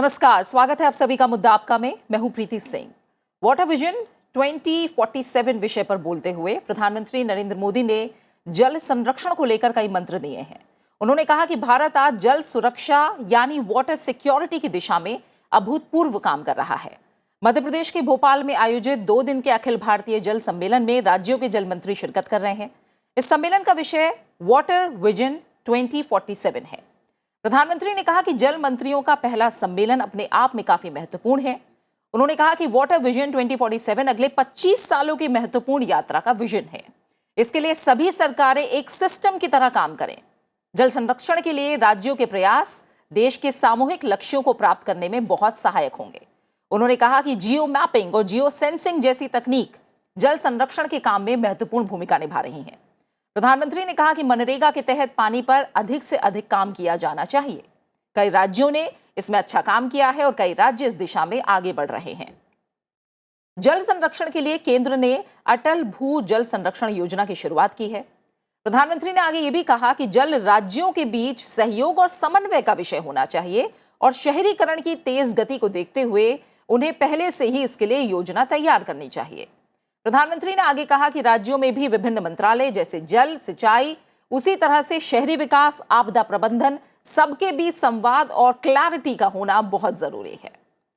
नमस्कार, स्वागत है आप सभी का मुद्दा आपका में। मैं हूं प्रीति सिंह। वाटर विजन 2047 विषय पर बोलते हुए प्रधानमंत्री नरेंद्र मोदी ने जल संरक्षण को लेकर कई मंत्र दिए हैं। उन्होंने कहा कि भारत आज जल सुरक्षा यानी वाटर सिक्योरिटी की दिशा में अभूतपूर्व काम कर रहा है। मध्य प्रदेश के भोपाल में आयोजित 2 दिन के अखिल भारतीय जल सम्मेलन में राज्यों के जल मंत्री शिरकत कर रहे हैं। इस सम्मेलन का विषय वाटर विजन 2047 है। प्रधानमंत्री ने कहा कि जल मंत्रियों का पहला सम्मेलन अपने आप में काफी महत्वपूर्ण है। उन्होंने कहा कि वाटर विजन 2047 अगले 25 सालों की महत्वपूर्ण यात्रा का विजन है। इसके लिए सभी सरकारें एक सिस्टम की तरह काम करें। जल संरक्षण के लिए राज्यों के प्रयास देश के सामूहिक लक्ष्यों को प्राप्त करने में बहुत सहायक होंगे। उन्होंने कहा कि जियो मैपिंग और जियो सेंसिंग जैसी तकनीक जल संरक्षण के काम में महत्वपूर्ण भूमिका निभा रही हैं। प्रधानमंत्री ने कहा कि मनरेगा के तहत पानी पर अधिक से अधिक काम किया जाना चाहिए। कई राज्यों ने इसमें अच्छा काम किया है और कई राज्य इस दिशा में आगे बढ़ रहे हैं। जल संरक्षण के लिए केंद्र ने अटल भू जल संरक्षण योजना की शुरुआत की है। प्रधानमंत्री ने आगे ये भी कहा कि जल राज्यों के बीच सहयोग और समन्वय का विषय होना चाहिए और शहरीकरण की तेज गति को देखते हुए उन्हें पहले से ही इसके लिए योजना तैयार करनी चाहिए। प्रधानमंत्री ने आगे कहा कि राज्यों में भी विभिन्न मंत्रालय जैसे जल, सिंचाई, उसी तरह से शहरी विकास, आपदा प्रबंधन, सबके बीच संवाद और क्लैरिटी का होना बहुत जरूरी है।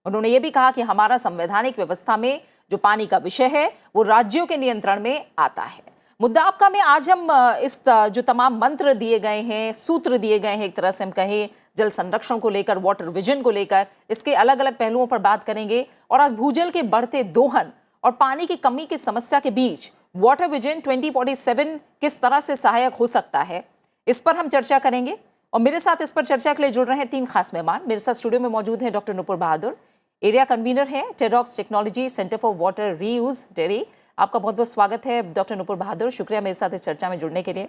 उन्होंने ये भी कहा कि हमारा संवैधानिक व्यवस्था में जो पानी का विषय है वो राज्यों के नियंत्रण में आता है। मुद्दा आपका में आज हम इस जो तमाम मंत्र दिए गए हैं, सूत्र दिए गए हैं, एक तरह से हम कहें जल संरक्षण को लेकर, वाटर विजन को लेकर, इसके अलग अलग पहलुओं पर बात करेंगे। और आज भूजल के बढ़ते दोहन और पानी की कमी की समस्या के बीच वाटर विजन 2047 किस तरह से सहायक हो सकता है, इस पर हम चर्चा करेंगे। और मेरे साथ इस पर चर्चा के लिए जुड़ रहे हैं 3 खास मेहमान। मेरे साथ स्टूडियो में मौजूद हैं doctor Nupur Bahadur, area convener हैं TEDx technology centre for water reuse dairy. आपका बहुत बहुत स्वागत है डॉक्टर नुपुर बहादुर, शुक्रिया मेरे साथ इस चर्चा में जुड़ने के लिए।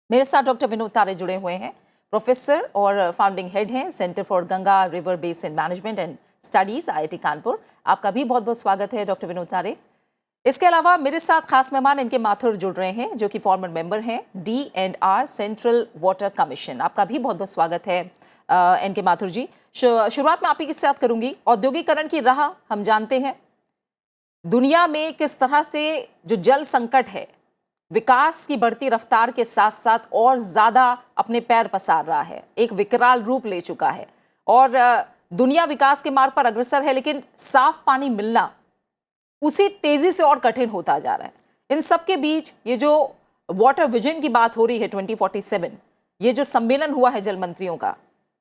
मेरे साथ डॉक्टर विनोद तारे जुड़े हुए हैं, प्रोफेसर और फाउंडिंग हेड हैं centre for Ganga river basin management and studies, IIT Kanpur. आपका भी बहुत बहुत स्वागत है डॉक्टर विनोद तारे। इसके अलावा मेरे साथ खास मेहमान इनके माथुर जुड़ रहे हैं जो कि फॉर्मर मेंबर हैं D&R सेंट्रल वाटर कमीशन। आपका भी बहुत बहुत स्वागत है इनके माथुर जी। शुरुआत में आप ही के साथ करूंगी। औद्योगिकरण की राह हम जानते हैं, दुनिया में किस तरह से जो जल संकट है विकास की बढ़ती रफ्तार के साथ साथ और ज्यादा अपने पैर पसार रहा है, एक विकराल रूप ले चुका है और दुनिया विकास के मार्ग पर अग्रसर है, लेकिन साफ पानी मिलना उसी तेजी से और कठिन होता जा रहा है। इन सब के बीच ये जो वाटर विजन की बात हो रही है 2047, ये जो सम्मेलन हुआ है जल मंत्रियों का,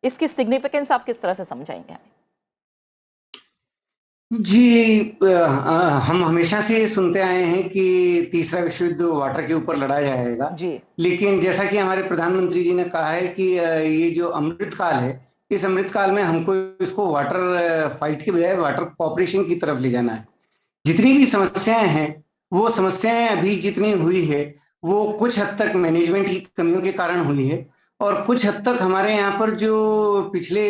इसकी सिग्निफिकेंस आप किस तरह से समझाएंगे? जी, हम हमेशा से सुनते आए हैं कि तीसरा विश्व युद्ध वाटर के ऊपर लड़ा जाएगा जी। लेकिन जैसा कि हमारे प्रधानमंत्री जी ने कहा है कि ये जो अमृत काल है, इस अमृत काल में हमको इसको वाटर फाइट के बजाय वाटर कॉपरेशन की तरफ ले जाना है। जितनी भी समस्याएं हैं, वो समस्याएं अभी जितनी हुई है वो कुछ हद तक मैनेजमेंट की कमियों के कारण हुई है और कुछ हद तक हमारे यहाँ पर जो पिछले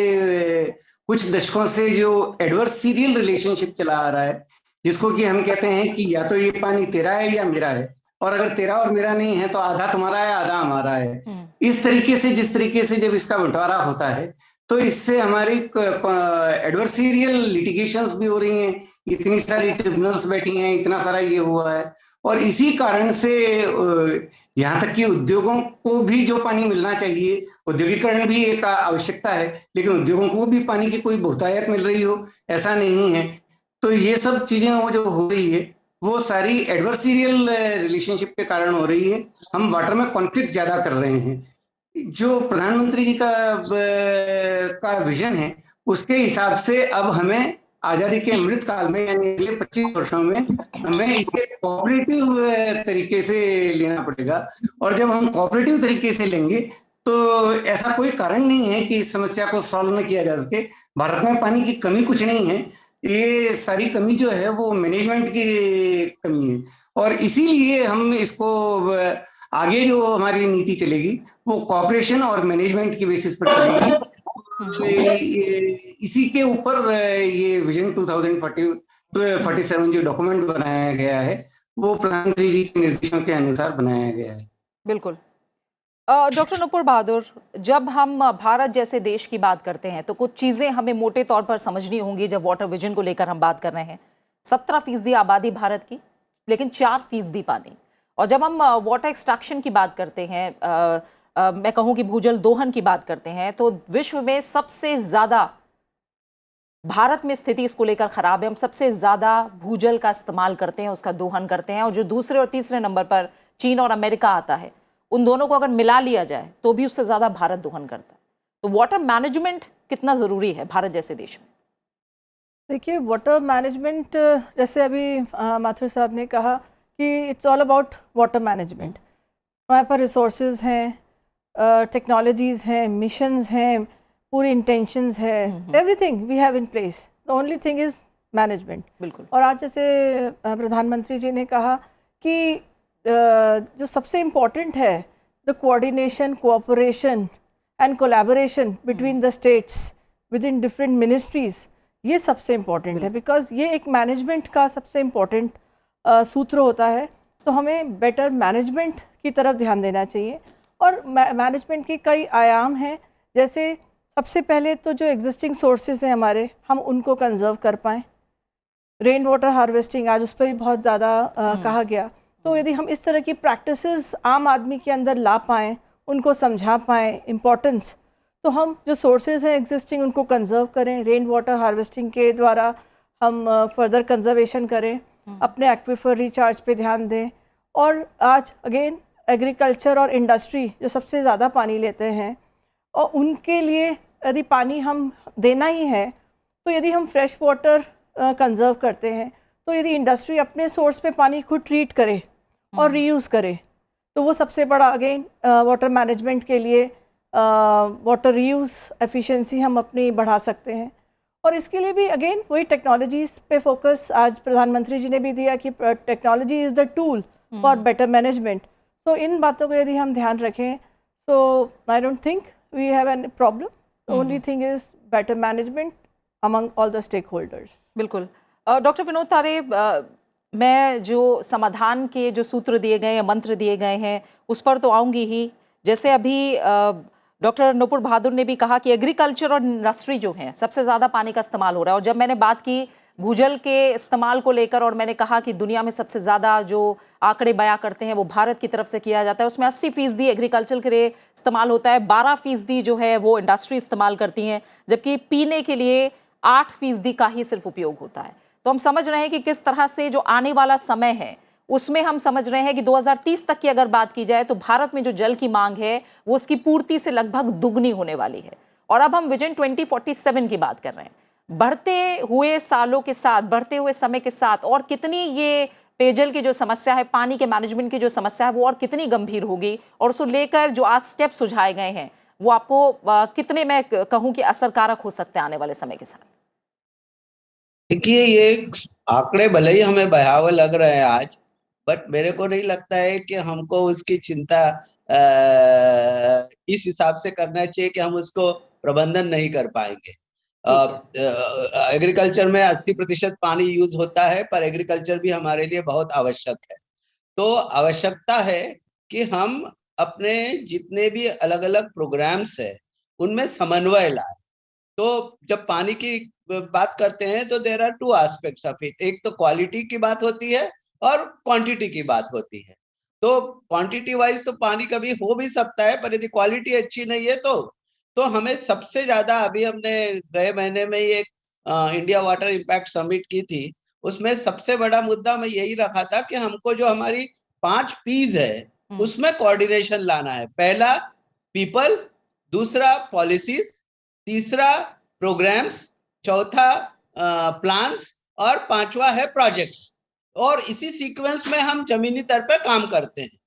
कुछ दशकों से जो एडवर्सरियल रिलेशनशिप चला आ रहा है, जिसको कि हम कहते हैं कि या तो ये पानी तेरा है या मेरा है, और अगर तेरा और मेरा नहीं है तो आधा तुम्हारा है आधा हमारा है। इस तरीके से जिस तरीके से जब इसका बंटवारा होता है तो इससे हमारी एडवर्सरियल लिटिगेशंस भी हो रही हैं, इतनी सारी ट्रिब्यूनल्स बैठी हैं, इतना सारा ये हुआ है और इसी कारण से यहाँ तक कि उद्योगों को भी जो पानी मिलना चाहिए, औद्योगिकरण भी एक आवश्यकता है, लेकिन उद्योगों को भी पानी की कोई बहुतायत मिल रही हो ऐसा नहीं है। तो ये सब चीजें वो जो हो रही है वो सारी एडवर्सरियल रिलेशनशिप के कारण हो रही है। हम वाटर में कॉन्फ्लिक्ट ज्यादा कर रहे हैं। जो प्रधानमंत्री जी का विजन है उसके हिसाब से अब हमें आजादी के अमृत काल में यानी अगले 25 वर्षों में हमें इसे कोऑपरेटिव तरीके से लेना पड़ेगा और जब हम कोऑपरेटिव तरीके से लेंगे तो ऐसा कोई कारण नहीं है कि इस समस्या को सॉल्व न किया जा सके। भारत में पानी की कमी कुछ नहीं है, ये सारी कमी जो है वो मैनेजमेंट की कमी है और इसीलिए हम इसको आगे जो हमारी नीति चलेगी वो कोऑपरेशन और मैनेजमेंट की बेसिस पर चलेगी। इसी के ऊपर ये विजन 2047 जो डॉक्यूमेंट बनाया गया है वो प्रधानमंत्री जी के निर्देशों के अनुसार बनाया गया है। बिल्कुल। डॉक्टर नुपुर बहादुर, जब हम भारत जैसे देश की बात करते हैं तो कुछ चीज़ें हमें मोटे तौर पर समझनी होंगी। जब वाटर विजन को लेकर हम बात कर रहे हैं, 17% आबादी भारत की, लेकिन 4% पानी। और जब हम वाटर एक्सट्रैक्शन की बात करते हैं, मैं कहूँ कि भूजल दोहन की बात करते हैं, तो विश्व में सबसे ज़्यादा भारत में स्थिति इसको लेकर खराब है। हम सबसे ज़्यादा भूजल का इस्तेमाल करते हैं, उसका दोहन करते हैं, और जो दूसरे और तीसरे नंबर पर चीन और अमेरिका आता है, उन दोनों को अगर मिला लिया जाए तो भी उससे ज़्यादा भारत दोहन करता है। तो वाटर मैनेजमेंट कितना ज़रूरी है भारत जैसे देश में? देखिए, वाटर मैनेजमेंट जैसे अभी माथुर साहब ने कहा कि it's all about water management. हमारे पास रिसोर्सेज हैं, टेक्नोलॉजीज़ हैं, मिशंस हैं, पूरी इंटेंशंस है, everything we have in place. The only thing is management. बिल्कुल। और आज जैसे प्रधानमंत्री जी ने कहा कि जो सबसे इम्पोर्टेंट है, the coordination, cooperation and collaboration between the states with in different ministries, ये सबसे इम्पोर्टेंट है। बिकॉज ये एक मैनेजमेंट का सबसे इम्पोर्टेंट सूत्र होता है। तो हमें बेटर मैनेजमेंट की तरफ ध्यान देना चाहिए। और मैनेजमेंट के कई आयाम हैं, जैसे सबसे पहले तो जो एग्जिस्टिंग सोर्सेज हैं हमारे, हम उनको कंजर्व कर पाएँ। रेन वाटर हार्वेस्टिंग आज उस पर भी बहुत ज़्यादा कहा गया। तो यदि हम इस तरह की प्रैक्टिसेस आम आदमी के अंदर ला पाएँ, उनको समझा पाएँ इम्पोर्टेंस, तो हम जो सोर्सेज हैं एग्जिस्टिंग उनको कंजर्व करें। रेन वाटर हार्वेस्टिंग के द्वारा हम फर्दर कंजर्वेशन करें, अपने एक्विफर रिचार्ज पे ध्यान दें। और आज अगेन एग्रीकल्चर और इंडस्ट्री जो सबसे ज़्यादा पानी लेते हैं, और उनके लिए यदि पानी हम देना ही है, तो यदि हम फ्रेश वाटर कंजर्व करते हैं, तो यदि इंडस्ट्री अपने सोर्स पे पानी खुद ट्रीट करे और रीयूज़ करे, तो वो सबसे बड़ा अगेन वाटर मैनेजमेंट के लिए वाटर रीयूज़ एफिशिएंसी हम अपनी बढ़ा सकते हैं। और इसके लिए भी अगेन वही टेक्नोलॉजीज़ पे फोकस आज प्रधानमंत्री जी ने भी दिया कि technology is the tool for better management. तो इन बातों को यदि हम ध्यान रखें, तो I don't think we have a problem. The only thing is better management among all the stakeholders. बिल्कुल। डॉक्टर विनोद तारे, मैं जो समाधान के जो सूत्र दिए गए हैं, मंत्र दिए गए हैं, उस पर तो आऊँगी ही। जैसे अभी डॉक्टर नुपुर बहादुर ने भी कहा कि एग्रीकल्चर और इंडस्ट्री जो हैं, सबसे ज़्यादा पानी का इस्तेमाल हो रहा है। और जब मैंने बात की भूजल के इस्तेमाल को लेकर, और मैंने कहा कि दुनिया में सबसे ज़्यादा जो आंकड़े बयां करते हैं वो भारत की तरफ से किया जाता है, उसमें 80% एग्रीकल्चर के लिए इस्तेमाल होता है, 12% जो है वो इंडस्ट्री इस्तेमाल करती हैं, जबकि पीने के लिए 8% का ही सिर्फ उपयोग होता है। तो हम समझ रहे हैं कि किस तरह से जो आने वाला समय है, उसमें हम समझ रहे हैं कि 2030 तक की अगर बात की जाए तो भारत में जो जल की मांग है वो उसकी पूर्ति से लगभग दुगनी होने वाली है। और अब हम विजन 2047 की बात कर रहे हैं। बढ़ते हुए सालों के साथ, बढ़ते हुए समय के साथ, और कितनी ये पेयजल की जो समस्या है, पानी के मैनेजमेंट की जो समस्या है, वो और कितनी गंभीर होगी, और उसको लेकर जो आज स्टेप सुझाए गए हैं वो आपको कितने, मैं कहूं कि असरकारक हो सकते हैं आने वाले समय के साथ? देखिए, ये आंकड़े भले ही हमें भयावह लग रहे हैं आज, बट मेरे को नहीं लगता है कि हमको उसकी चिंता इस हिसाब से करना चाहिए कि हम उसको प्रबंधन नहीं कर पाएंगे। एग्रीकल्चर में 80% पानी यूज होता है, पर एग्रीकल्चर भी हमारे लिए बहुत आवश्यक है। तो आवश्यकता है कि हम अपने जितने भी अलग अलग प्रोग्राम्स है उनमें समन्वय लाए। तो जब पानी की बात करते हैं तो there are 2 aspects of it. एक तो क्वालिटी की बात होती है और क्वांटिटी की बात होती है। तो क्वांटिटी वाइज तो पानी कभी हो भी सकता है, पर यदि क्वालिटी अच्छी नहीं है तो हमें सबसे ज्यादा, अभी हमने गए महीने में एक इंडिया वाटर इम्पैक्ट समिट की थी, उसमें सबसे बड़ा मुद्दा मैं यही रखा था कि हमको जो हमारी 5 P's है उसमें कोऑर्डिनेशन लाना है। पहला पीपल, दूसरा पॉलिसीज, तीसरा प्रोग्राम्स, चौथा प्लान्स, और पांचवा है प्रोजेक्ट्स। और इसी सीक्वेंस में हम जमीनी स्तर पर काम करते हैं।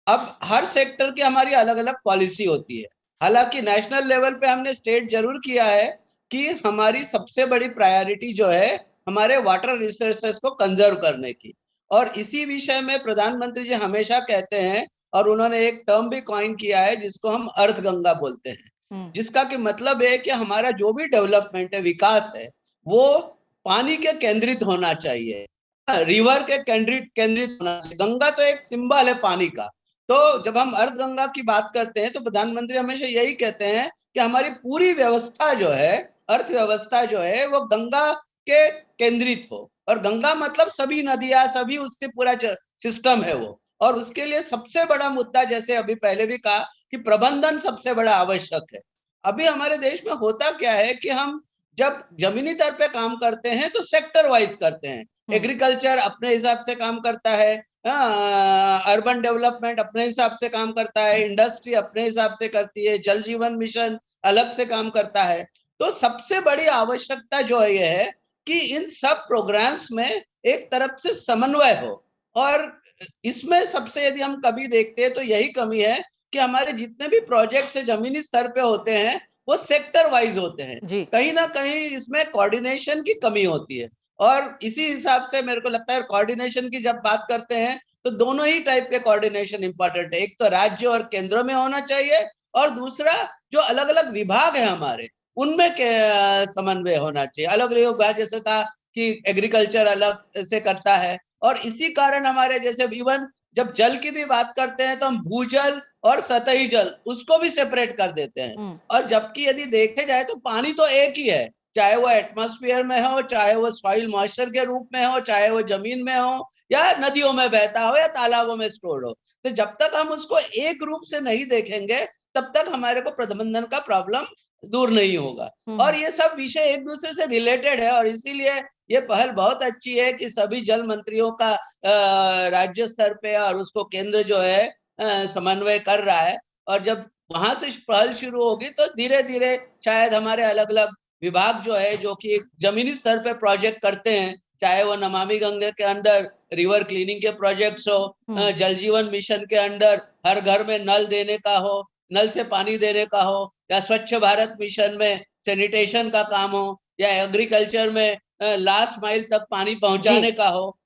अब हर सेक्टर की हमारी अलग अलग पॉलिसी होती है। हालांकि नेशनल लेवल पे हमने स्टेट जरूर किया है कि हमारी सबसे बड़ी प्रायोरिटी जो है हमारे वाटर रिसोर्सेस को कंजर्व करने की। और इसी विषय में प्रधानमंत्री जी हमेशा कहते हैं, और उन्होंने एक टर्म भी कॉइन किया है जिसको हम अर्थ गंगा बोलते हैं, जिसका कि मतलब है कि हमारा जो भी डेवलपमेंट है, विकास है, वो पानी के केंद्रित होना चाहिए, रिवर के केंद्रित होना चाहिए। गंगा तो एक सिंबल है पानी का, तो जब हम अर्ध गंगा की बात करते हैं तो प्रधानमंत्री हमेशा यही कहते हैं कि हमारी पूरी व्यवस्था जो है, अर्थव्यवस्था जो है, वो गंगा के केंद्रित हो, और गंगा मतलब सभी नदियां, सभी उसके पूरा सिस्टम है वो। और उसके लिए सबसे बड़ा मुद्दा, जैसे अभी पहले भी कहा, कि प्रबंधन सबसे बड़ा आवश्यक है। अभी हमारे देश में होता क्या है कि हम जब जमीनी स्तर पे काम करते हैं तो सेक्टर वाइज करते हैं। एग्रीकल्चर अपने हिसाब से काम करता है, अर्बन डेवलपमेंट अपने हिसाब से काम करता है, इंडस्ट्री अपने हिसाब से करती है, जल जीवन मिशन अलग से काम करता है। तो सबसे बड़ी आवश्यकता जो है ये है कि इन सब प्रोग्राम्स में एक तरफ से समन्वय हो। और इसमें सबसे यदि हम कभी देखते हैं तो यही कमी है कि हमारे जितने भी प्रोजेक्ट्स जमीनी स्तर पे होते हैं वो सेक्टर वाइज होते हैं। जी। कहीं ना कहीं इसमें कोऑर्डिनेशन की कमी होती है, और इसी हिसाब से मेरे को लगता है कोऑर्डिनेशन की जब बात करते हैं तो दोनों ही टाइप के कोऑर्डिनेशन इंपॉर्टेंट है। एक तो राज्य और केंद्र में होना चाहिए, और दूसरा जो अलग अलग विभाग है हमारे उनमें समन्वय होना चाहिए। अलग अलग विभाग, जैसे कहा कि एग्रीकल्चर अलग से करता है, और इसी कारण हमारे जैसे इवन जब जल की भी बात करते हैं तो हम भूजल और सतही जल उसको भी सेपरेट कर देते हैं। और जबकि यदि देखे जाए तो पानी तो एक ही है, चाहे वो एटमॉस्फेयर में हो, चाहे वो सॉइल मॉइस्चर के रूप में हो, चाहे वो जमीन में हो, या नदियों में बहता हो, या तालाबों में स्टोर हो। तो जब तक हम उसको एक रूप से नहीं देखेंगे तब तक हमारे को प्रबंधन का प्रॉब्लम दूर नहीं होगा। और ये सब विषय एक दूसरे से रिलेटेड है, और इसीलिए ये पहल बहुत अच्छी है कि सभी जल मंत्रियों का राज्य स्तर पे और उसको केंद्र जो है समन्वय कर रहा है। और जब वहां से पहल शुरू होगी तो धीरे धीरे शायद हमारे अलग अलग विभाग जो है, जो कि जमीनी स्तर पे प्रोजेक्ट करते हैं, चाहे वो नमामि गंगे के अंदर रिवर क्लीनिंग के प्रोजेक्ट्स हो, जल जीवन मिशन के अंदर हर घर में नल देने का हो, नल से पानी देने का हो, या स्वच्छ भारत मिशन में सैनिटेशन का काम हो, या एग्रीकल्चर में लास्ट माइल तक पानी पहुंचाने का हो,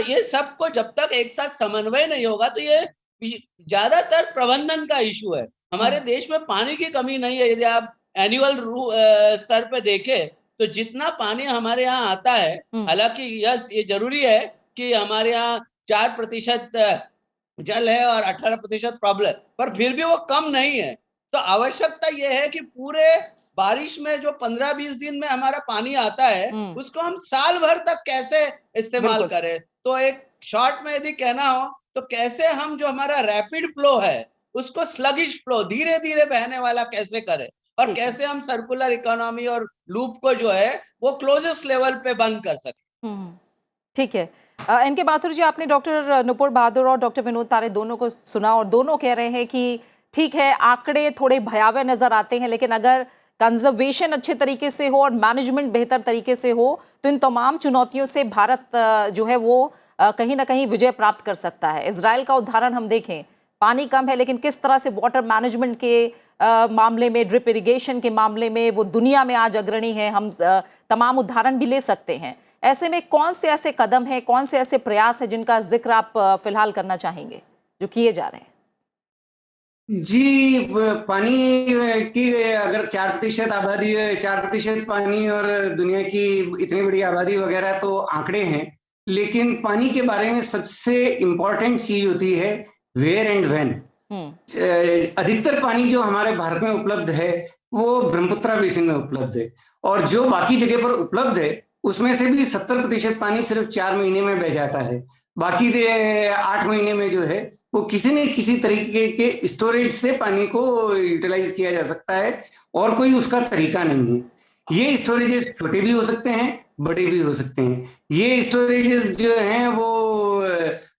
ये सबको जब तक एक साथ समन्वय नहीं होगा तो ये ज्यादातर प्रबंधन का इशू है। हमारे देश में पानी की कमी नहीं है। यदि आप एनुअल स्तर पे देखें तो जितना पानी हमारे यहाँ आता है, हालांकि ये जरूरी है कि हमारे यहाँ 4% जल है और 18% प्रॉब्लम, पर फिर भी वो कम नहीं है। तो आवश्यकता ये है कि पूरे बारिश में जो 15-20 दिन में हमारा पानी आता है उसको हम साल भर तक कैसे इस्तेमाल करें। तो एक शॉर्ट में यदि कहना हो तो कैसे हम जो हमारा रैपिड फ्लो है उसको स्लगिश फ्लो, धीरे धीरे बहने वाला कैसे करें, और कैसे हम सर्कुलर इकोनॉमी और लूप को जो है वो क्लोजेस्ट लेवल पे बंद कर सके। ठीक है। एन.के. माथुर जी, आपने डॉक्टर नुपुर बहादुर और डॉक्टर विनोद तारे दोनों को सुना, और दोनों कह रहे हैं कि ठीक है, आंकड़े थोड़े भयावह नजर आते हैं, लेकिन अगर कंजर्वेशन अच्छे तरीके से हो और मैनेजमेंट बेहतर तरीके से हो तो इन तमाम चुनौतियों से भारत जो है वो कहीं ना कहीं विजय प्राप्त कर सकता है। इजराइल का उदाहरण हम देखें, पानी कम है लेकिन किस तरह से वाटर मैनेजमेंट के मामले में, ड्रिप इरिगेशन के मामले में वो दुनिया में आज अग्रणी है। हम तमाम उदाहरण भी ले सकते हैं। ऐसे में कौन से ऐसे कदम हैं, कौन से ऐसे प्रयास हैं जिनका जिक्र आप फिलहाल करना चाहेंगे जो किए जा रहे हैं? जी, पानी की अगर 4% आबादी है, 4% पानी और दुनिया की इतनी बड़ी आबादी वगैरह तो आंकड़े हैं, लेकिन पानी के बारे में सबसे इम्पोर्टेंट चीज होती है वेयर एंड व्हेन। अधिकतर पानी जो हमारे भारत में उपलब्ध है वो ब्रह्मपुत्र बेसिन में उपलब्ध है, और जो बाकी जगह पर उपलब्ध है उसमें से भी 70% पानी सिर्फ 4 महीने में बह जाता है। बाकी 8 महीने में जो है वो किसी न किसी तरीके के स्टोरेज से पानी को यूटिलाइज किया जा सकता है, और कोई उसका तरीका नहीं है। ये स्टोरेजेस छोटे भी हो सकते हैं, बड़े भी हो सकते हैं। ये स्टोरेजेस जो हैं वो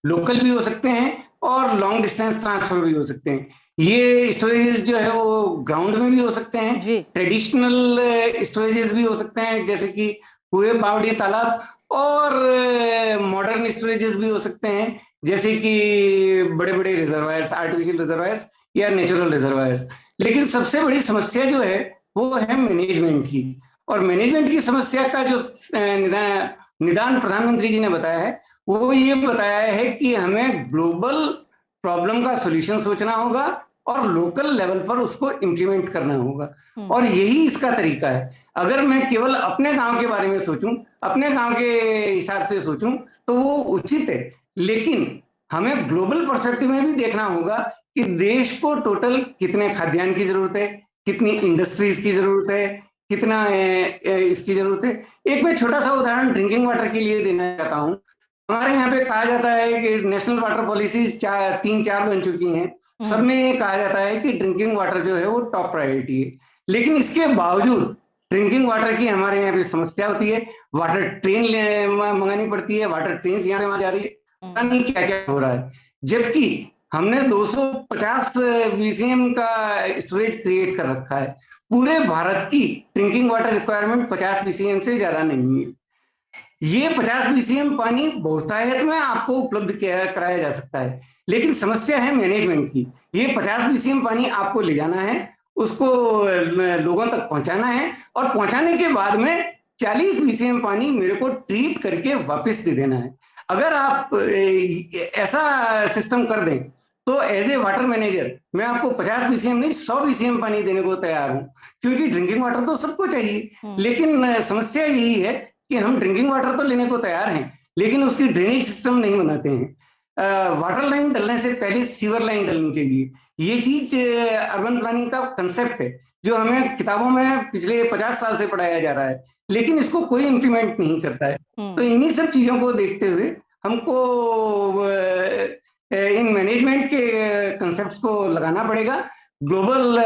लोकल भी हो सकते हैं और लॉन्ग डिस्टेंस ट्रांसफर भी हो सकते हैं। ये स्टोरेजेस जो है वो ग्राउंड में भी हो सकते हैं, ट्रेडिशनल स्टोरेजेस भी हो सकते हैं जैसे कि कुएं, बावड़ी, तालाब, और मॉडर्न स्टोरेजेस भी हो सकते हैं जैसे कि बड़े बड़े रिजर्वायर्स, आर्टिफिशियल रिजर्वायर्स या नेचुरल रिजर्वायर्स। लेकिन सबसे बड़ी समस्या जो है वो है मैनेजमेंट की, और मैनेजमेंट की समस्या का जो निदान प्रधानमंत्री जी ने बताया है वो ये बताया है कि हमें ग्लोबल प्रॉब्लम का सॉल्यूशन सोचना होगा और लोकल लेवल पर उसको इम्प्लीमेंट करना होगा, और यही इसका तरीका है। अगर मैं केवल अपने गांव के बारे में सोचूं, अपने गांव के हिसाब से सोचूं तो वो उचित है, लेकिन हमें ग्लोबल पर्सपेक्टिव में भी देखना होगा कि देश को टोटल कितने खाद्यान्न की जरूरत है, कितनी इंडस्ट्रीज की जरूरत है, कितना इसकी जरूरत है। एक मैं छोटा सा उदाहरण ड्रिंकिंग वाटर के लिए देना चाहता हूँ। हमारे यहाँ पे कहा जाता है कि नेशनल वाटर पॉलिसीज 3-4 बन चुकी हैं। सब में ये कहा जाता है कि ड्रिंकिंग वाटर जो है वो टॉप प्रायोरिटी है, लेकिन इसके बावजूद ड्रिंकिंग वाटर की हमारे यहाँ पे समस्या होती है। वाटर ट्रेन मंगानी पड़ती है, वाटर ट्रेन यहाँ से वहां जा रही है, पता नहीं क्या क्या हो रहा है। जबकि हमने 250 बीसीएम का स्टोरेज क्रिएट कर रखा है। पूरे भारत की ड्रिंकिंग वाटर रिक्वायरमेंट 50 बीसीएम से ज्यादा नहीं है। ये 50 बीसीएम पानी बहुतायत में आपको उपलब्ध कराया जा सकता है, लेकिन समस्या है मैनेजमेंट की। ये 50 बीसीएम पानी आपको ले जाना है, उसको लोगों तक पहुंचाना है, और पहुंचाने के बाद में 40 बीसीएम पानी मेरे को ट्रीट करके वापस दे देना है। अगर आप ऐसा सिस्टम कर दें तो एज ए वाटर मैनेजर मैं आपको 50 बीसीएम नहीं 100 बीसीएम पानी देने को तैयार हूं, क्योंकि ड्रिंकिंग वाटर तो सबको चाहिए। लेकिन समस्या यही है कि हम ड्रिंकिंग वाटर तो लेने को तैयार हैं, लेकिन उसकी ड्रेनेज सिस्टम नहीं बनाते हैं। वाटर लाइन डलने से पहले सीवर लाइन डलनी चाहिए। ये चीज अर्बन प्लानिंग का कंसेप्ट है जो हमें किताबों में पिछले 50 साल से पढ़ाया जा रहा है, लेकिन इसको कोई इम्प्लीमेंट नहीं करता है। तो इन्हीं सब चीजों को देखते हुए हमको इन मैनेजमेंट के कंसेप्ट्स को लगाना पड़ेगा, ग्लोबल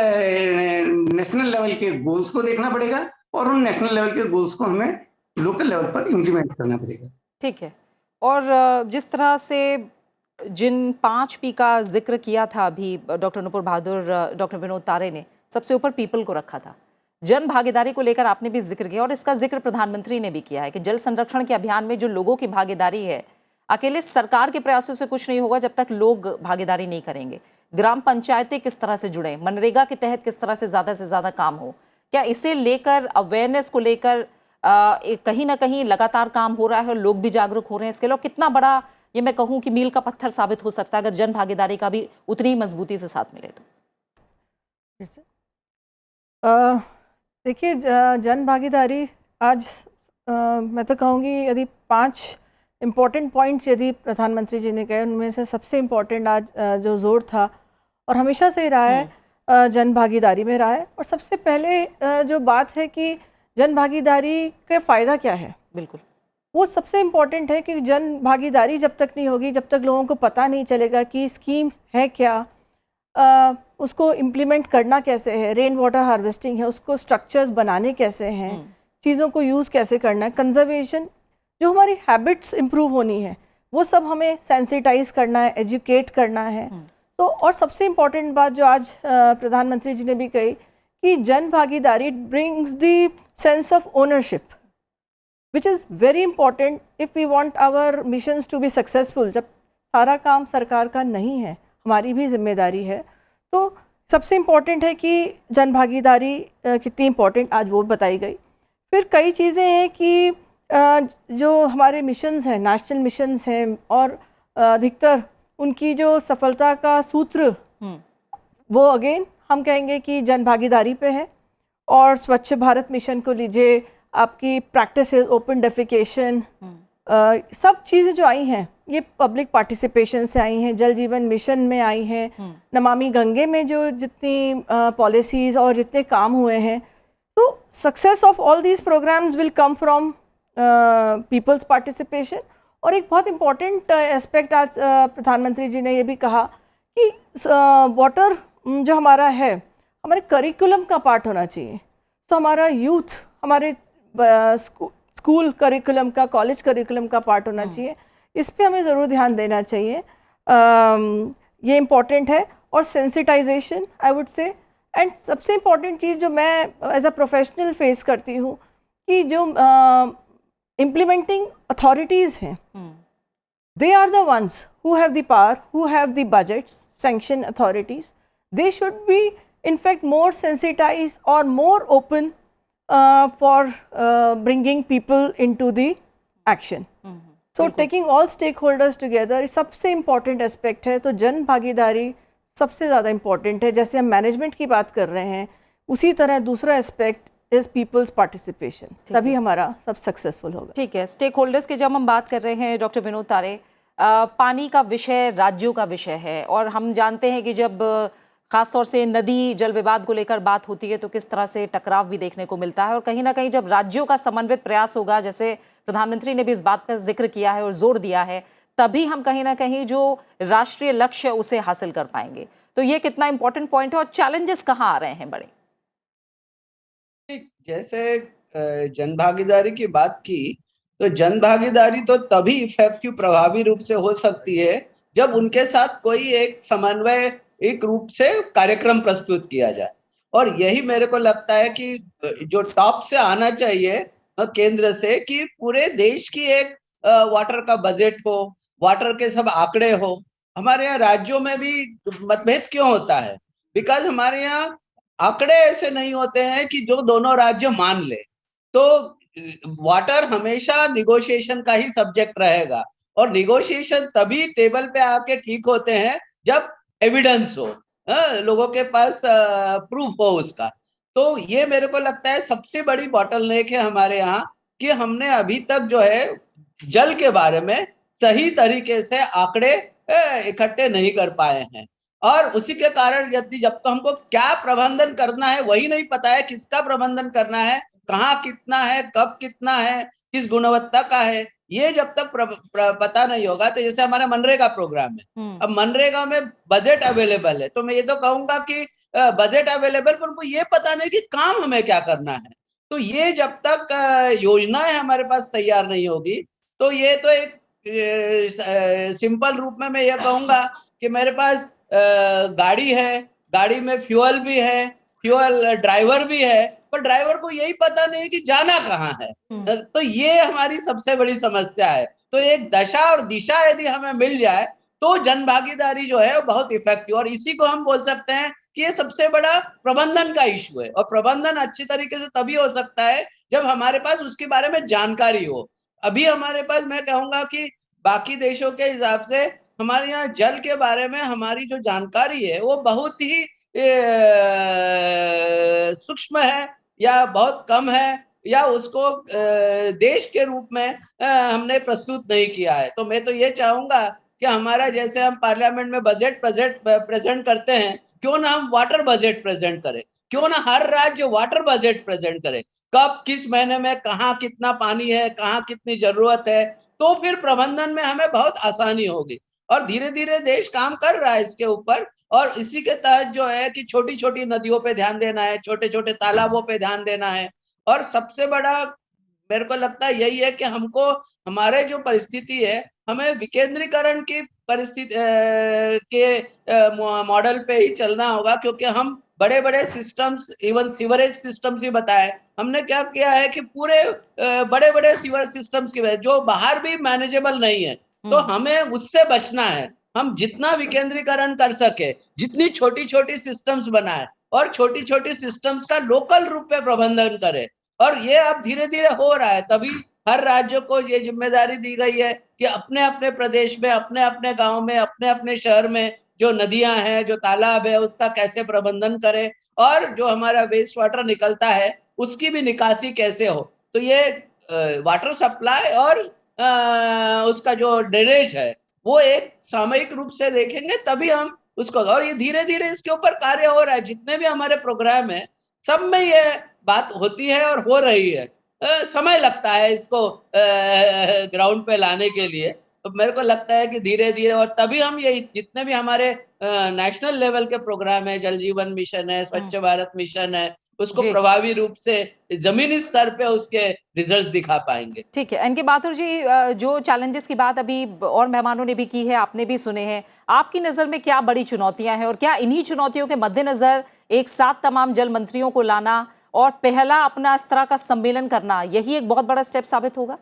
नेशनल लेवल के गोल्स को देखना पड़ेगा, और उन नेशनल लेवल के गोल्स को हमें लोकल लेवल पर इम्प्लीमेंट करना पड़ेगा। ठीक है। और जिस तरह से जिन 5 पी का जिक्र किया था अभी डॉक्टर नुपुर बहादुर, डॉक्टर विनोद तारे ने, सबसे ऊपर पीपल को रखा था। जन भागीदारी को लेकर आपने भी जिक्र किया, और इसका जिक्र प्रधानमंत्री ने भी किया है कि जल संरक्षण के अभियान में जो लोगों की भागीदारी है, अकेले सरकार के प्रयासों से कुछ नहीं होगा जब तक लोग भागीदारी नहीं करेंगे। ग्राम पंचायतें किस तरह से जुड़ें, मनरेगा के तहत किस तरह से ज़्यादा काम हो, क्या इसे लेकर अवेयरनेस को लेकर कहीं ना कहीं लगातार काम हो रहा है और लोग भी जागरूक हो रहे हैं इसके लिए? कितना बड़ा ये मैं कहूँ कि मील का पत्थर साबित हो सकता है अगर जन भागीदारी का भी उतनी ही मजबूती से साथ मिले तो? देखिए, जन भागीदारी आज मैं तो कहूँगी यदि 5 इम्पॉर्टेंट पॉइंट्स यदि प्रधानमंत्री जी ने कहे, उनमें से सबसे इम्पॉर्टेंट आज जो जोर था और हमेशा से ही रहा है जन भागीदारी में रहा है। और सबसे पहले जो बात है कि जन भागीदारी का फ़ायदा क्या है, बिल्कुल वो सबसे इम्पॉर्टेंट है कि जन भागीदारी जब तक नहीं होगी, जब तक लोगों को पता नहीं चलेगा कि स्कीम है क्या, उसको इम्प्लीमेंट करना कैसे है, रेन वाटर हार्वेस्टिंग है, उसको स्ट्रक्चर्स बनाने कैसे हैं, चीज़ों को यूज़ कैसे करना है, कंजर्वेशन, जो हमारी हैबिट्स इम्प्रूव होनी है, वो सब हमें सेंसिटाइज करना है, एजुकेट करना है। तो और सबसे इम्पॉर्टेंट बात जो आज प्रधानमंत्री जी ने भी कही कि जन भागीदारी brings the sense of ownership, which is very important if we want our missions to be successful. जब सारा काम सरकार का नहीं है, हमारी भी जिम्मेदारी है, तो सबसे इम्पॉर्टेंट है कि जन भागीदारी कितनी इम्पॉर्टेंट आज वो बताई गई। फिर कई चीज़ें हैं कि जो हमारे मिशंस हैं, नेशनल मिशंस हैं, और अधिकतर उनकी जो सफलता का सूत्र वो अगेन हम कहेंगे कि जन भागीदारी पे है। और स्वच्छ भारत मिशन को लीजिए, आपकी प्रैक्टिस ओपन डेफिकेशन, सब चीज़ें जो आई हैं ये पब्लिक पार्टिसिपेशन से आई हैं, जल जीवन मिशन में आई हैं, नमामि गंगे में जो जितनी पॉलिसीज़ और जितने काम हुए हैं। तो success of all these programmes will come from people's participation. और एक बहुत इम्पॉर्टेंट एस्पेक्ट आज प्रधानमंत्री जी ने ये भी कहा कि वाटर जो हमारा है, हमारे करिकुलम का पार्ट होना चाहिए। तो हमारा यूथ हमारे स्कूल करिकुलम का, कॉलेज करिकुलम का पार्ट होना चाहिए। इस पे हमें ज़रूर ध्यान देना चाहिए, ये इम्पॉर्टेंट है। और sensitisation I would say, and सबसे इम्पॉर्टेंट चीज़ जो मैं एज अ प्रोफेशनल फेस करती हूँ कि जो इम्प्लीमेंटिंग अथॉरिटीज़ हैं, they are the ones who have the power, who have the budgets, sanction authorities. They should be in fact more sensitized or more open for bringing people into the action. So taking all stakeholders together is सबसे important aspect है। तो जन भागीदारी सबसे ज़्यादा important है। जैसे हम मैनेजमेंट की बात कर रहे हैं, उसी तरह दूसरा एस्पेक्ट इज पीपल्स पार्टिसिपेशन, तभी हमारा सब सक्सेसफुल होगा। ठीक है, स्टेक होल्डर्स की जब हम बात कर रहे हैं डॉक्टर विनोद तारे, पानी का विषय राज्यों का विषय है और हम जानते हैं कि जब खासतौर से नदी जल विवाद को लेकर बात होती है तो किस तरह से टकराव भी देखने को मिलता है और कहीं ना कहीं जब राज्यों का समन्वित प्रयास होगा, जैसे प्रधानमंत्री ने भी इस बात का जिक्र किया है और जोर दिया है, तभी हम कहीं ना कहीं जो राष्ट्रीय लक्ष्य है उसे हासिल कर पाएंगे। तो ये कितना इंपॉर्टेंट पॉइंट है और चैलेंजेस कहाँ आ रहे हैं बड़े? जैसे जन भागीदारी की बात की, तो जन भागीदारी तो तभी इफेक्टिव प्रभावी रूप से हो सकती है जब उनके साथ कोई एक समन्वय एक रूप से कार्यक्रम प्रस्तुत किया जाए। और यही मेरे को लगता है कि जो टॉप से आना चाहिए केंद्र से, कि पूरे देश की एक वाटर का बजट हो, वाटर के सब आंकड़े हो। हमारे यहाँ राज्यों में भी मतभेद क्यों होता है? बिकॉज हमारे यहाँ आंकड़े ऐसे नहीं होते हैं कि जो दोनों राज्य मान ले। तो वाटर हमेशा निगोशिएशन का ही सब्जेक्ट रहेगा और निगोशिएशन तभी टेबल पे आके ठीक होते हैं जब एविडेंस हो, लोगों के पास प्रूफ हो उसका। तो ये मेरे को लगता है सबसे बड़ी बॉटलनेक है हमारे यहाँ, कि हमने अभी तक जो है जल के बारे में सही तरीके से आंकड़े इकट्ठे नहीं कर पाए हैं। और उसी के कारण यदि जब तक हमको क्या प्रबंधन करना है वही नहीं पता है, किसका प्रबंधन करना है, कहाँ कितना है, कब कितना है, किस गुणवत्ता का है, ये जब तक पता नहीं होगा। तो जैसे हमारा मनरेगा प्रोग्राम है, अब मनरेगा में बजट अवेलेबल है, तो मैं ये तो कहूंगा कि बजट अवेलेबल, पर उनको ये पता नहीं कि काम हमें क्या करना है। तो ये जब तक योजनाएं हमारे पास तैयार नहीं होगी, तो ये तो एक सिंपल रूप में मैं ये कहूंगा कि मेरे पास गाड़ी है, गाड़ी में फ्यूल भी है, फ्यूल ड्राइवर भी है, पर ड्राइवर को यही पता नहीं कि जाना कहाँ है। तो ये हमारी सबसे बड़ी समस्या है। तो एक दशा और दिशा यदि हमें मिल जाए तो जन भागीदारी जो है वो बहुत इफेक्टिव, और इसी को हम बोल सकते हैं कि ये सबसे बड़ा प्रबंधन का इशू है। और प्रबंधन अच्छी तरीके से तभी हो सकता है जब हमारे पास उसके बारे में जानकारी हो। अभी हमारे पास, मैं कहूंगा कि बाकी देशों के हिसाब से हमारे यहाँ जल के बारे में हमारी जो जानकारी है वो बहुत ही सूक्ष्म है या बहुत कम है, या उसको देश के रूप में हमने प्रस्तुत नहीं किया है। तो मैं तो ये चाहूंगा कि हमारा, जैसे हम पार्लियामेंट में बजट प्रेजेंट करते हैं, क्यों ना हम वाटर बजट प्रेजेंट करें, क्यों ना हर राज्य वाटर बजट प्रेजेंट करे, कब किस महीने में कहाँ कितना पानी है, कहाँ कितनी जरूरत है। तो फिर प्रबंधन में हमें बहुत आसानी होगी। और धीरे धीरे देश काम कर रहा है इसके ऊपर, और इसी के तहत जो है कि छोटी छोटी नदियों पे ध्यान देना है, छोटे छोटे तालाबों पे ध्यान देना है। और सबसे बड़ा मेरे को लगता है यही है कि हमको हमारे जो परिस्थिति है, हमें विकेंद्रीकरण की परिस्थिति के मॉडल पे ही चलना होगा, क्योंकि हम बड़े बड़े सिस्टम्स, इवन सीवरेज सिस्टम्स ही बताए, हमने क्या किया है कि पूरे बड़े बड़े सीवर सिस्टम्स की वजह जो बाहर भी मैनेजेबल नहीं है, तो हमें उससे बचना है। हम जितना विकेंद्रीकरण कर सके, जितनी छोटी छोटी सिस्टम्स बनाए और छोटी छोटी सिस्टम्स का लोकल रूप में प्रबंधन करें। और ये अब धीरे धीरे हो रहा है। तभी हर राज्य को ये जिम्मेदारी दी गई है कि अपने अपने प्रदेश में, अपने अपने गांव में, अपने अपने शहर में जो नदियां हैं, जो तालाब है, उसका कैसे प्रबंधन करें, और जो हमारा वेस्ट वाटर निकलता है उसकी भी निकासी कैसे हो। तो ये वाटर सप्लाई और उसका जो ड्रेनेज है वो एक सामयिक रूप से देखेंगे, तभी हम उसको, और ये धीरे धीरे इसके ऊपर कार्य हो रहा है। जितने भी हमारे प्रोग्राम है सब में ये बात होती है और हो रही है। समय लगता है इसको ग्राउंड पे लाने के लिए। तो मेरे को लगता है कि धीरे धीरे, और तभी हम ये जितने भी हमारे नेशनल लेवल के प्रोग्राम है, जल जीवन मिशन है, स्वच्छ भारत मिशन है, उसको प्रभावी रूप से जमीनी स्तर पे उसके रिजल्ट्स दिखा पाएंगे। ठीक है एनके माथुर जी, जो चैलेंजेस की बात अभी और मेहमानों ने भी की है, आपने भी सुने हैं, आपकी नज़र में क्या बड़ी चुनौतियां हैं और क्या इन्हीं चुनौतियों के मद्देनजर एक साथ तमाम जल मंत्रियों को लाना और पहला अपना इस तरह का सम्मेलन करना, यही एक बहुत बड़ा स्टेप साबित होगा?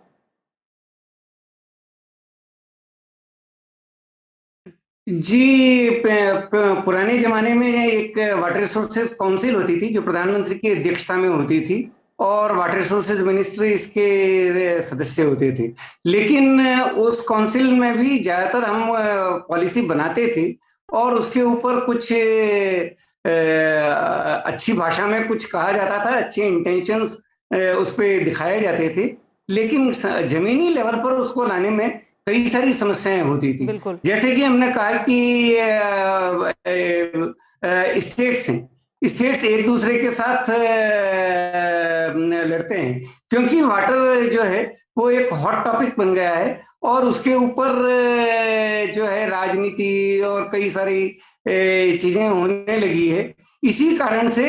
जी, पुराने जमाने में एक वाटर रिसोर्सेज काउंसिल होती थी जो प्रधानमंत्री की अध्यक्षता में होती थी, और वाटर रिसोर्सेज मिनिस्ट्री इसके सदस्य होते थे। लेकिन उस काउंसिल में भी ज्यादातर हम पॉलिसी बनाते थे और उसके ऊपर कुछ अच्छी भाषा में कुछ कहा जाता था, अच्छे इंटेंशंस उस पर दिखाए जाते थे, लेकिन जमीनी लेवल पर उसको लाने में कई सारी समस्याएं होती थी। बिल्कुल। जैसे कि हमने कहा कि स्टेट्स एक दूसरे के साथ लड़ते हैं, क्योंकि वाटर जो है वो एक हॉट टॉपिक बन गया है और उसके ऊपर जो है राजनीति और कई सारी चीजें होने लगी है। इसी कारण से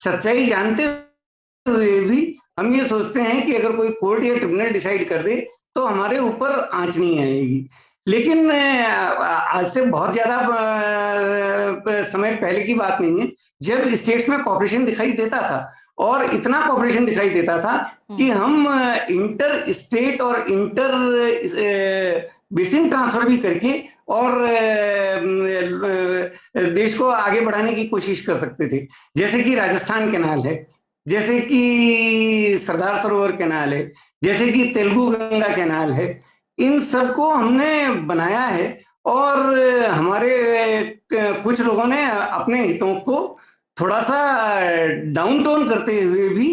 सच्चाई जानते हुए भी हम ये सोचते हैं कि अगर कोई कोर्ट या ट्रिब्यूनल डिसाइड कर दे तो हमारे ऊपर आंच नहीं आएगी। लेकिन आज से बहुत ज्यादा समय पहले की बात नहीं है, जब स्टेट्स में कॉपरेशन दिखाई देता था और इतना कॉपरेशन दिखाई देता था कि हम इंटर स्टेट और इंटर बेसिन ट्रांसफर भी करके और देश को आगे बढ़ाने की कोशिश कर सकते थे। जैसे कि राजस्थान कैनाल है, जैसे कि सरदार सरोवर कैनाल है, जैसे कि तेलुगु गंगा कैनाल है, इन सबको हमने बनाया है और हमारे कुछ लोगों ने अपने हितों को थोड़ा सा डाउन टोन करते हुए भी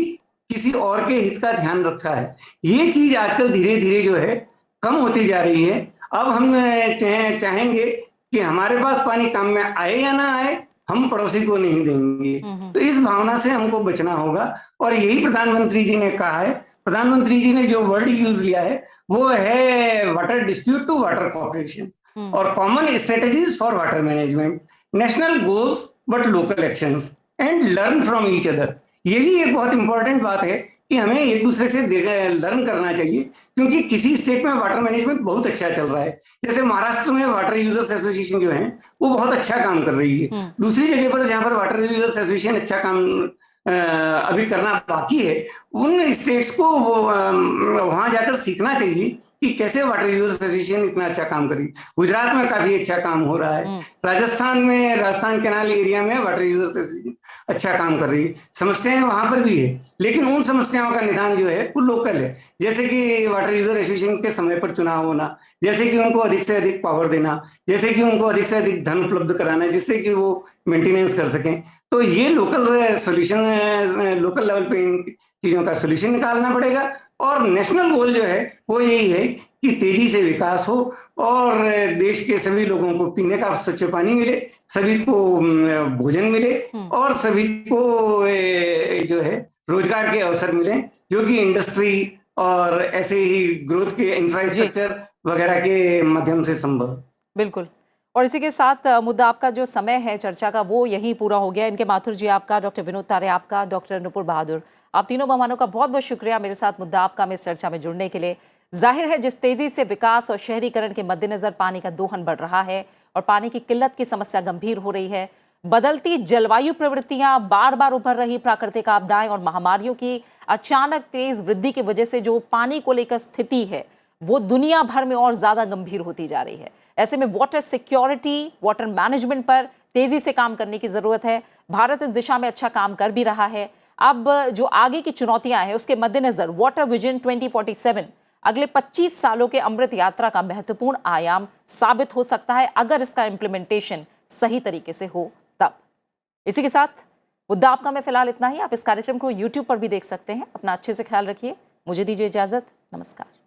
किसी और के हित का ध्यान रखा है। ये चीज आजकल धीरे धीरे जो है कम होती जा रही है। अब हम चाहेंगे कि हमारे पास पानी काम में आए या ना आए, हम पड़ोसी को नहीं देंगे। तो इस भावना से हमको बचना होगा और यही प्रधानमंत्री जी ने कहा है। प्रधानमंत्री जी ने जो वर्ड यूज लिया है वो है water dispute to water corporation और common strategies for water management, national goals but local actions and learn from each other. ये भी एक बहुत इंपॉर्टेंट बात है कि हमें एक दूसरे से लर्न करना चाहिए, क्योंकि किसी स्टेट में वाटर मैनेजमेंट बहुत अच्छा चल रहा है। जैसे महाराष्ट्र में वाटर यूजर्स एसोसिएशन जो है वो बहुत अच्छा काम कर रही है। दूसरी जगह पर जहां पर वाटर यूजर्स एसोसिएशन अच्छा काम अभी करना बाकी है, उन स्टेट्स को वहां जाकर सीखना चाहिए कि कैसे वाटर यूजर्स एसोसिएशन इतना अच्छा काम करी। गुजरात में काफी अच्छा काम हो रहा है, राजस्थान कैनाल एरिया में वाटर यूजर्स एसोसिएशन अच्छा काम कर रही है। समस्याएं वहां पर भी है, लेकिन उन समस्याओं का निदान जो है वो लोकल है। जैसे कि वाटर यूजर एसोसिएशन के समय पर चुनाव होना, जैसे कि उनको अधिक से अधिक पावर देना, जैसे कि उनको अधिक से अधिक धन उपलब्ध कराना जिससे कि वो मेंटेनेंस कर सकें। तो ये लोकल सॉल्यूशन, लोकल लेवल पे इन चीजों का सॉल्यूशन निकालना पड़ेगा। और नेशनल गोल जो है वो यही है कि तेजी से विकास हो और देश के सभी लोगों को पीने का स्वच्छ पानी मिले, सभी को भोजन मिले और सभी को जो है रोजगार के अवसर मिले, जो कि इंडस्ट्री और ऐसे ही ग्रोथ के इंफ्रास्ट्रक्चर वगैरह के माध्यम से संभव। बिल्कुल। और इसी के साथ मुद्दा आपका जो समय है चर्चा का वो यही पूरा हो गया। इनके माथुर जी आपका, डॉक्टर विनोद तारे आपका, डॉक्टर नुपुर बहादुर, आप तीनों मेहमानों का बहुत बहुत शुक्रिया मेरे साथ मुद्दा आपका में इस चर्चा में जुड़ने के लिए। जाहिर है जिस तेजी से विकास और शहरीकरण के मद्देनजर पानी का दोहन बढ़ रहा है और पानी की किल्लत की समस्या गंभीर हो रही है, बदलती जलवायु प्रवृत्तियां, बार बार उभर रही प्राकृतिक आपदाएं और महामारियों की अचानक तेज वृद्धि की वजह से जो पानी को लेकर स्थिति है वो दुनिया भर में और ज्यादा गंभीर होती जा रही है। ऐसे में वाटर सिक्योरिटी, वाटर मैनेजमेंट पर तेजी से काम करने की जरूरत है। भारत इस दिशा में अच्छा काम कर भी रहा है। अब जो आगे की चुनौतियां हैं उसके मद्देनजर वाटर विजन 2047 अगले 25 सालों के अमृत यात्रा का महत्वपूर्ण आयाम साबित हो सकता है, अगर इसका इम्प्लीमेंटेशन सही तरीके से हो तब। इसी के साथ मुद्दा आपका में फिलहाल इतना ही। आप इस कार्यक्रम को YouTube पर भी देख सकते हैं। अपना अच्छे से ख्याल रखिए। मुझे दीजिए इजाजत। नमस्कार।